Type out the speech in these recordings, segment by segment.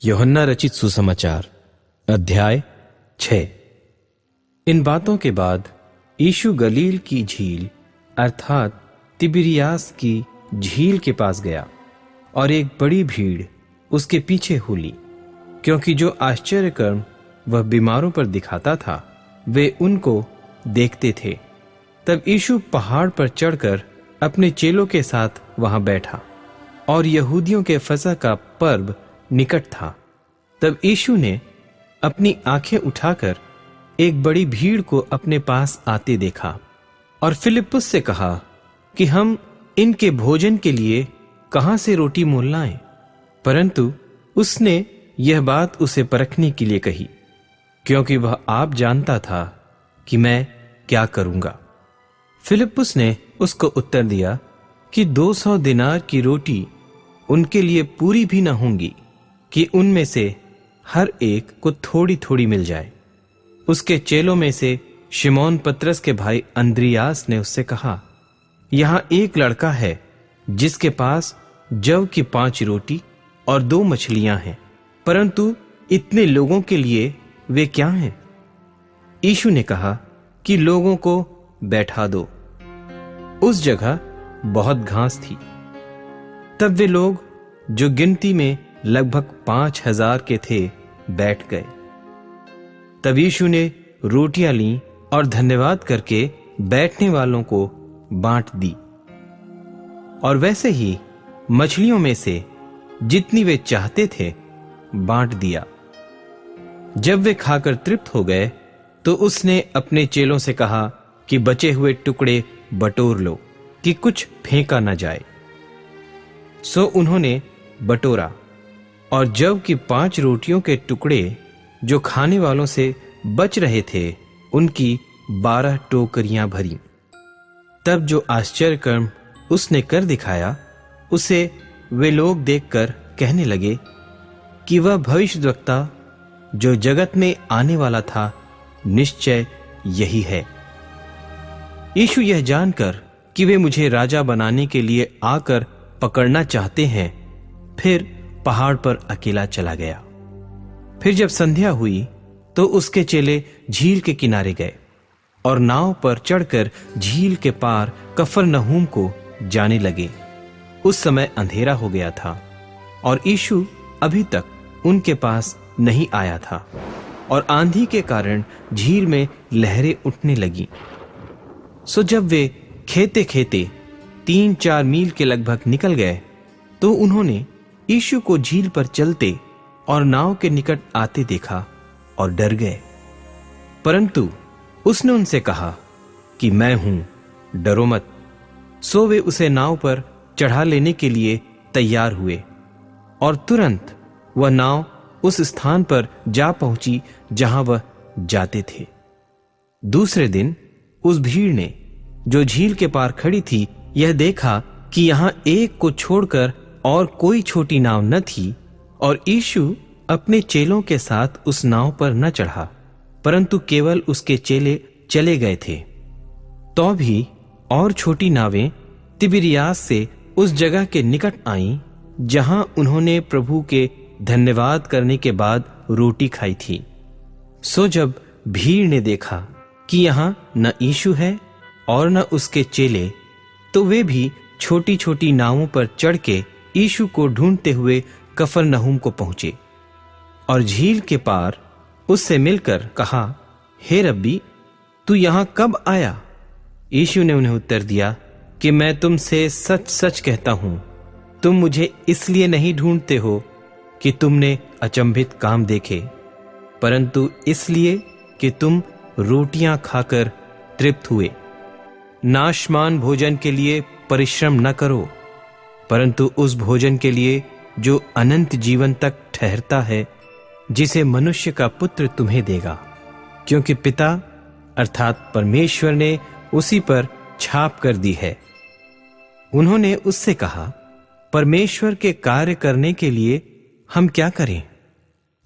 यूहन्ना रचित सुसमाचार अध्याय 6। इन बातों के बाद यीशु गलील की झील अर्थात तिबिरियास की झील के पास गया और एक बड़ी भीड़ उसके पीछे हुली, क्योंकि जो आश्चर्य कर्म वह बीमारों पर दिखाता था वे उनको देखते थे। तब यीशु पहाड़ पर चढ़कर अपने चेलों के साथ वहां बैठा और यहूदियों के फसह का पर्व निकट था। तब यीशु ने अपनी आंखें उठाकर एक बड़ी भीड़ को अपने पास आते देखा और फिलिप्पुस से कहा कि हम इनके भोजन के लिए कहां से रोटी मोल लाएं। परंतु उसने यह बात उसे परखने के लिए कही, क्योंकि वह आप जानता था कि मैं क्या करूंगा। फिलिप्पुस ने उसको उत्तर दिया कि 200 दिनार की रोटी उनके लिए पूरी भी न होंगी कि उनमें से हर एक को थोड़ी थोड़ी मिल जाए। उसके चेलों में से शिमोन पतरस के भाई अंद्रियास ने उससे कहा, यहां एक लड़का है जिसके पास जव की 5 रोटी और 2 मछलियां हैं, परंतु इतने लोगों के लिए वे क्या हैं? यीशु ने कहा कि लोगों को बैठा दो। उस जगह बहुत घास थी। तब वे लोग, जो गिनती में लगभग 5000 के थे, बैठ गए। तब यीशु ने रोटियां लीं और धन्यवाद करके बैठने वालों को बांट दी, और वैसे ही मछलियों में से जितनी वे चाहते थे बांट दिया। जब वे खाकर तृप्त हो गए तो उसने अपने चेलों से कहा कि बचे हुए टुकड़े बटोर लो कि कुछ फेंका न जाए। सो उन्होंने बटोरा और जव की 5 रोटियों के टुकड़े जो खाने वालों से बच रहे थे उनकी 12 टोकरियां भरी। तब जो आश्चर्य कर्म उसने कर दिखाया उसे वे लोग देखकर कहने लगे कि वह भविष्यद्वक्ता जो जगत में आने वाला था निश्चय यही है। यीशु यह जानकर कि वे मुझे राजा बनाने के लिए आकर पकड़ना चाहते हैं, फिर पहाड़ पर अकेला चला गया। फिर जब संध्या हुई तो उसके चेले झील के किनारे गए और नाव पर चढ़कर झील के पार कफरनहूम को जाने लगे। उस समय अंधेरा हो गया था और यीशु अभी तक उनके पास नहीं आया था, और आंधी के कारण झील में लहरें उठने लगी। सो जब वे खेते खेते 3-4 मील के लगभग निकल गए तो उन्होंने यीशु को झील पर चलते और नाव के निकट आते देखा और डर गए। परंतु उसने उनसे कहा कि मैं हूं, डरो मत। सो वे उसे नाव पर चढ़ा लेने के लिए तैयार हुए, और तुरंत वह नाव उस स्थान पर जा पहुंची जहां वह जाते थे। दूसरे दिन उस भीड़ ने, जो झील के पार खड़ी थी, यह देखा कि यहां एक को छोड़कर और कोई छोटी नाव न थी, और यीशु अपने चेलों के साथ उस नाव पर न चढ़ा, परंतु केवल उसके चेले चले गए थे। तो भी और छोटी नावें तिबिरियास से उस जगह के निकट आईं जहां उन्होंने प्रभु के धन्यवाद करने के बाद रोटी खाई थी। सो जब भीड़ ने देखा कि यहां न यीशु है और न उसके चेले, तो वे भी छोटी छोटी नावों पर चढ़ के यीशु को ढूंढते हुए कफरनहूम को पहुंचे और झील के पार उससे मिलकर कहा, हे रब्बी, तू यहां कब आया? यीशु ने उन्हें उत्तर दिया कि मैं तुमसे सच सच कहता हूं, तुम मुझे इसलिए नहीं ढूंढते हो कि तुमने अचंभित काम देखे, परंतु इसलिए कि तुम रोटियां खाकर तृप्त हुए। नाशमान भोजन के लिए परिश्रम न करो, परंतु उस भोजन के लिए जो अनंत जीवन तक ठहरता है, जिसे मनुष्य का पुत्र तुम्हें देगा, क्योंकि पिता अर्थात परमेश्वर ने उसी पर छाप कर दी है। उन्होंने उससे कहा, परमेश्वर के कार्य करने के लिए हम क्या करें?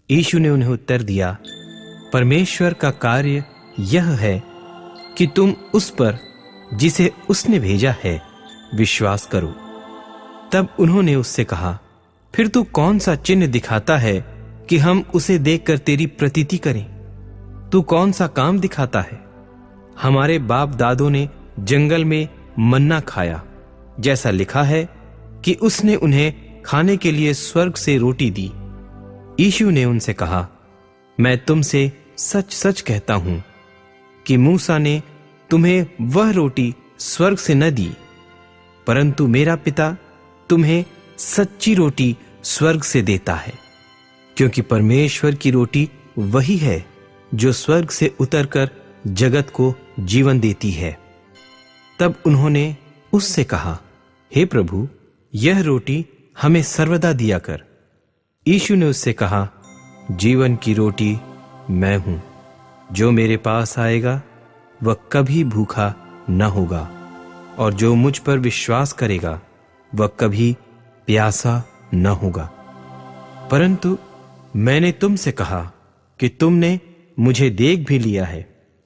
यीशु ने उन्हें उत्तर दिया, परमेश्वर का कार्य यह है कि तुम उस पर जिसे उसने भेजा है विश्वास करो। तब उन्होंने उससे कहा, फिर तू कौन सा चिन्ह दिखाता है कि हम उसे देखकर तेरी प्रतीति करें। तू कौन सा काम दिखाता है? हमारे बाप दादों ने जंगल में मन्ना खाया, जैसा लिखा है कि उसने उन्हें खाने के लिए स्वर्ग से रोटी दी। यीशु ने उनसे कहा, मैं तुमसे सच सच कहता हूं कि मूसा ने तुम्हें वह रोटी स्वर्ग से न दी, परंतु मेरा पिता तुम्हें सच्ची रोटी स्वर्ग से देता है। क्योंकि परमेश्वर की रोटी वही है जो स्वर्ग से उतरकर जगत को जीवन देती है। तब उन्होंने उससे कहा, हे प्रभु, यह रोटी हमें सर्वदा दिया कर। यीशु ने उससे कहा, जीवन की रोटी मैं हूं। जो मेरे पास आएगा वह कभी भूखा न होगा, और जो मुझ पर विश्वास करेगा वह कभी प्यासा न होगा। परंतु मैंने तुमसे कहा कि तुमने मुझे देख भी लिया है,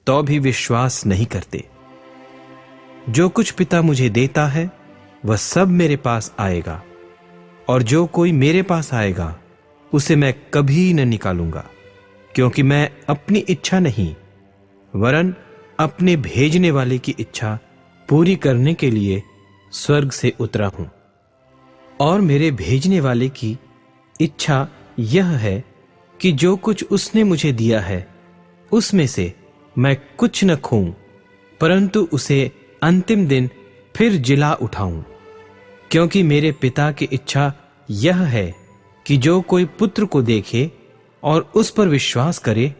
तो भी विश्वास नहीं करते। जो कुछ पिता मुझे देता है वह सब मेरे पास आएगा, और जो कोई मेरे पास आएगा उसे मैं कभी न निकालूंगा। क्योंकि मैं अपनी इच्छा नहीं वरन अपने भेजने वाले की इच्छा पूरी करने के लिए स्वर्ग से उतरा हूं। और मेरे भेजने वाले की इच्छा यह है कि जो कुछ उसने मुझे दिया है उसमें से मैं कुछ न खोऊं, परंतु उसे अंतिम दिन फिर जिला उठाऊं। क्योंकि मेरे पिता की इच्छा यह है कि जो कोई पुत्र को देखे और उस पर विश्वास करे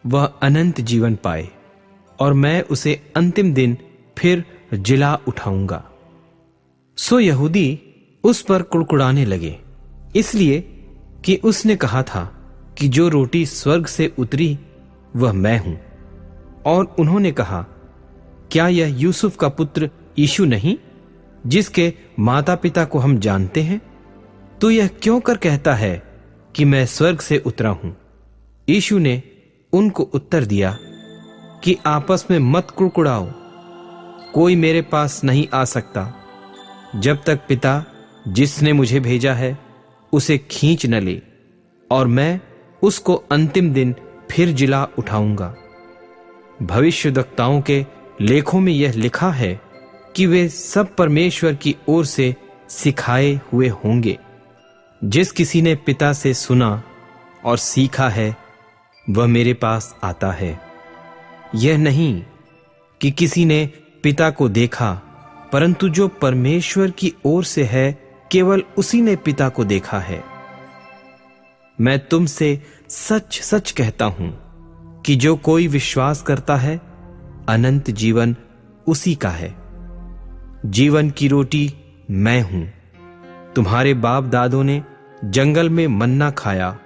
वह अनंत जीवन पाए, और मैं उसे अंतिम दिन फिर जिला उठाऊंगा। सो यहूदी उस पर कुड़कुड़ाने लगे, इसलिए कि उसने कहा था कि जो रोटी स्वर्ग से उतरी वह मैं हूं। और उन्होंने कहा, क्या यह यूसुफ का पुत्र यीशु नहीं, जिसके माता पिता को हम जानते हैं? तो यह क्यों कर कहता है कि मैं स्वर्ग से उतरा हूं? यीशु ने उनको उत्तर दिया कि आपस में मत कुड़कुड़ाओ। कोई मेरे पास नहीं आ सकता जब तक पिता जिसने मुझे भेजा है उसे खींच न ले, और मैं उसको अंतिम दिन फिर जिला उठाऊंगा। भविष्यद्वक्ताओं के लेखों में यह लिखा है कि वे सब परमेश्वर की ओर से सिखाए हुए होंगे। जिस किसी ने पिता से सुना और सीखा है वह मेरे पास आता है। यह नहीं कि किसी ने पिता को देखा, परंतु जो परमेश्वर की ओर से है केवल उसी ने पिता को देखा है। मैं तुमसे सच सच कहता हूं कि जो कोई विश्वास करता है अनंत जीवन उसी का है। जीवन की रोटी मैं हूं। तुम्हारे बाप दादों ने जंगल में मन्ना खाया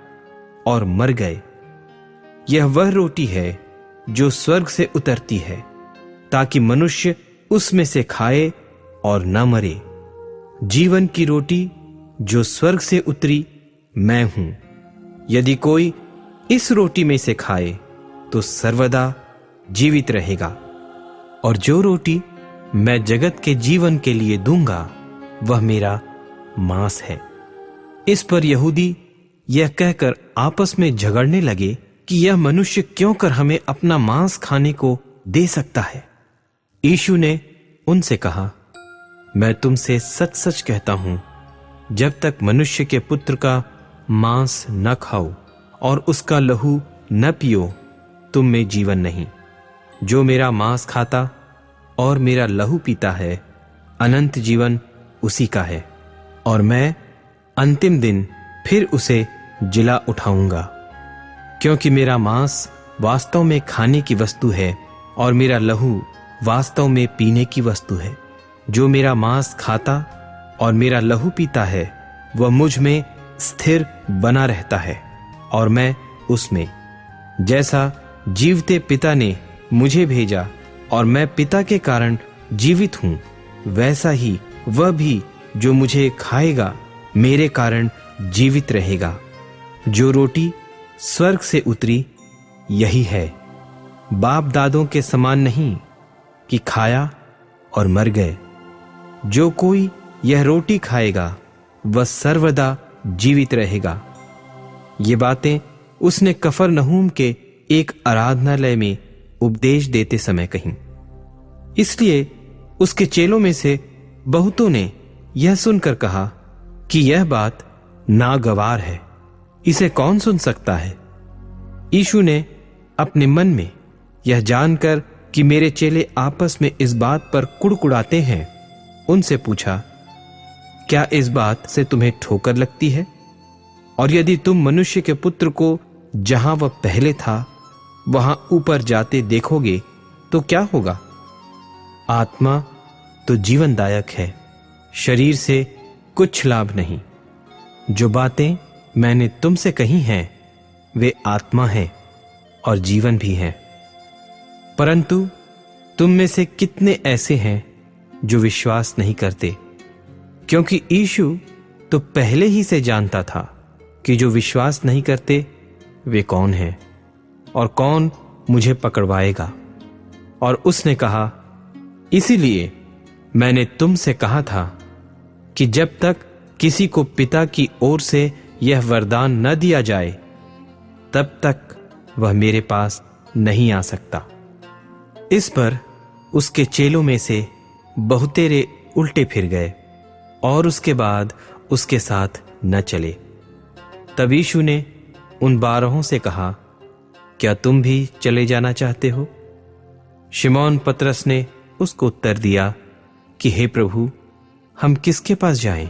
और मर गए। यह वह रोटी है जो स्वर्ग से उतरती है, ताकि मनुष्य उसमें से खाए और न मरे। जीवन की रोटी जो स्वर्ग से उतरी मैं हूं। यदि कोई इस रोटी में से खाए तो सर्वदा जीवित रहेगा, और जो रोटी मैं जगत के जीवन के लिए दूंगा वह मेरा मांस है। इस पर यहूदी यह कहकर आपस में झगड़ने लगे कि यह मनुष्य क्यों कर हमें अपना मांस खाने को दे सकता है। यीशु ने उनसे कहा, मैं तुमसे सच सच कहता हूं, जब तक मनुष्य के पुत्र का मांस न खाओ और उसका लहू न पियो तुम में जीवन नहीं। जो मेरा मांस खाता और मेरा लहू पीता है अनंत जीवन उसी का है, और मैं अंतिम दिन फिर उसे जिला उठाऊंगा। क्योंकि मेरा मांस वास्तव में खाने की वस्तु है और मेरा लहू वास्तव में पीने की वस्तु है। जो मेरा मांस खाता और मेरा लहू पीता है वह मुझ में स्थिर बना रहता है और मैं उसमें। जैसा जीवते पिता ने मुझे भेजा और मैं पिता के कारण जीवित हूं, वैसा ही वह भी जो मुझे खाएगा मेरे कारण जीवित रहेगा। जो रोटी स्वर्ग से उतरी यही है, बाप दादों के समान नहीं कि खाया और मर गए। जो कोई यह रोटी खाएगा वह सर्वदा जीवित रहेगा। ये बातें उसने कफरनहूम के एक आराधनालय में उपदेश देते समय कहीं। इसलिए उसके चेलों में से बहुतों ने यह सुनकर कहा कि यह बात नागवार है, इसे कौन सुन सकता है। यीशु ने अपने मन में यह जानकर कि मेरे चेले आपस में इस बात पर कुड़कुड़ाते हैं, उनसे पूछा, क्या इस बात से तुम्हें ठोकर लगती है? और यदि तुम मनुष्य के पुत्र को जहां वह पहले था वहां ऊपर जाते देखोगे तो क्या होगा? आत्मा तो जीवनदायक है, शरीर से कुछ लाभ नहीं। जो बातें मैंने तुमसे कही हैं वे आत्मा हैं और जीवन भी हैं। परंतु तुम में से कितने ऐसे हैं जो विश्वास नहीं करते? क्योंकि यीशु तो पहले ही से जानता था कि जो विश्वास नहीं करते वे कौन हैं और कौन मुझे पकड़वाएगा। और उसने कहा, इसीलिए मैंने तुमसे कहा था कि जब तक किसी को पिता की ओर से यह वरदान न दिया जाए तब तक वह मेरे पास नहीं आ सकता। इस पर उसके चेलों में से बहुतेरे उल्टे फिर गए और उसके बाद उसके साथ न चले। तब यीशु ने उन 12 से कहा, क्या तुम भी चले जाना चाहते हो? शिमोन पतरस ने उसको उत्तर दिया कि हे प्रभु, हम किसके पास जाएं?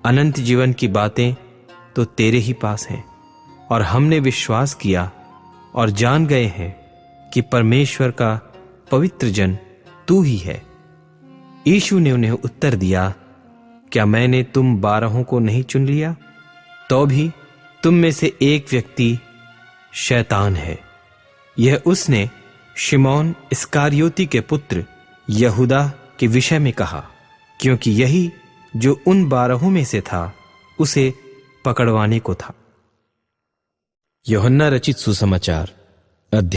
अनंत जीवन की बातें तो तेरे ही पास हैं, और हमने विश्वास किया और जान गए हैं कि परमेश्वर का पवित्र जन तू ही है। यीशु ने उन्हें उत्तर दिया, क्या मैंने तुम 12 को नहीं चुन लिया? तो भी तुम में से एक व्यक्ति शैतान है। यह उसने शिमोन इस्करियोती के पुत्र यहूदा के विषय में कहा, क्योंकि यही जो उन 12 में से था उसे पकड़वाने को था। यूहन्ना रचित सुसमाचार अध्याय